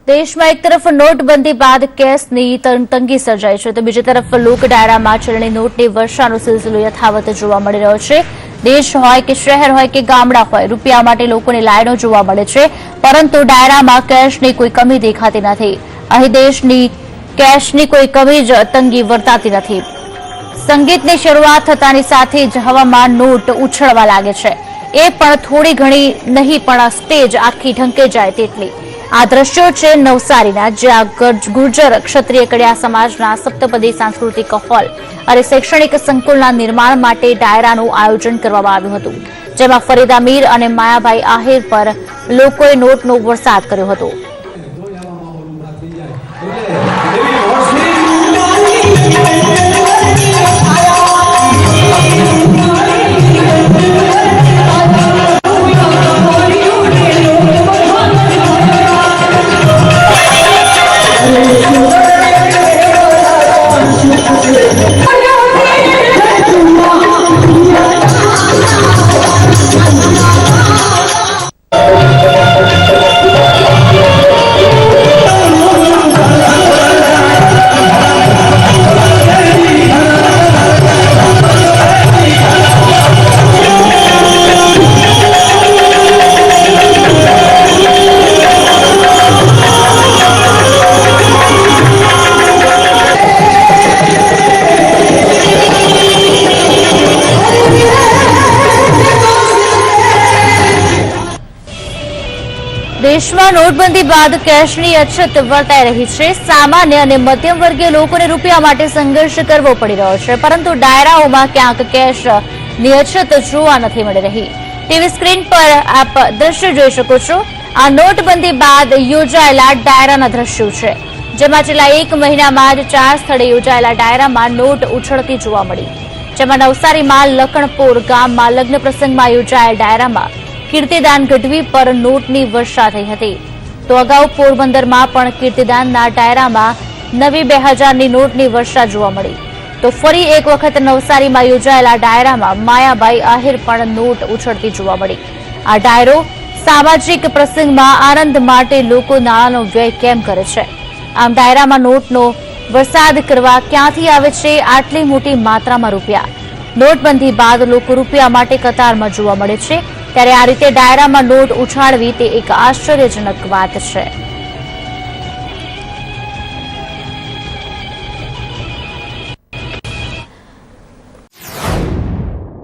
દેશમાં એક તરફ નોટબંધી બાદ કેશની તંગી સર્જાઈ છે તો બીજી તરફ લોક ડાયરામાં ચલણી નોટની વર્ષાનો સિલસિલો યથાવત જોવા મળી રહ્યો છે। દેશ હોય કે શહેર હોય કે ગામડા હોય, રૂપિયા માટે લોકોની લાઈનો જોવા મળે છે, પરંતુ ડાયરામાં કેશની કોઈ કમી દેખાતી નથી। અહીં દેશની કેશની કોઈ કમી જ તંગી વર્તાતી નથી। સંગીતની શરૂઆત થતાની સાથે જ હવામાં નોટ ઉછળવા લાગે છે, એ પણ થોડી ઘણી નહીં, પણ સ્ટેજ આખી ઢંકે જાય તેટલી। આ દ્રશ્યો છે નવસારીના, જ્યાં ગુર્જર ક્ષત્રિય કડિયા સમાજના સપ્તપદી સાંસ્કૃતિક હોલ અને શૈક્ષણિક સંકુલના નિર્માણ માટે ડાયરાનું આયોજન કરવામાં આવ્યું હતું, જેમાં ફરીદા મીર અને માયાભાઈ આહિર પર લોકોએ નોટનો વરસાદ કર્યો હતો। દેશમાં નોટબંધી બાદ કેશની અછત વર્તાઈ રહી છે। સામાન્ય અને મધ્યમ વર્ગીય લોકોને રૂપિયા માટે સંઘર્ષ કરવો પડી રહ્યો છે, પરંતુ ડાયરાઓમાં ક્યાંક કેશની અછત જોવા નથી મળી રહી। ટીવી સ્ક્રીન પર આપ દ્રશ્ય જોઈ શકો છો। આ નોટબંધી બાદ યોજાયેલા ડાયરાના દ્રશ્યો છે, જેમાં છેલ્લા 1 મહિનામાં જ 4 સ્થળે યોજાયેલા ડાયરામાં નોટ ઉછળતી જોવા મળી, જેમાં નવસારીમાં લખણપોર ગામમાં લગ્ન પ્રસંગમાં યોજાયેલ ડાયરામાં કીર્તિદાન ગઢવી પર નોટની વર્ષા થઈ હતી, તો અગાઉ પોરબંદરમાં પણ કીર્તિદાનના ડાયરામાં નવી 2000ની નોટની વર્ષા જોવા મળી, તો ફરી એક વખત નવસારીમાં યોજાયેલા ડાયરામાં માયાભાઈ આહિર પણ નોટ ઉછળતી જોવા મળી। આ ડાયરો સામાજિક પ્રસંગમાં આનંદ માટે લોકો નાણાંનો વ્યય કેમ કરે છે? આમ ડાયરામાં નોટનો વરસાદ કરવા ક્યાંથી આવે છે આટલી મોટી માત્રામાં રૂપિયા? નોટબંધી બાદ લોકો રૂપિયા માટે કતારમાં જોવા મળે છે, ત્યારે આ રીતે ડાયરામાં નોટ ઉછાળવી તે એક આશ્ચર્યજનક વાત છે।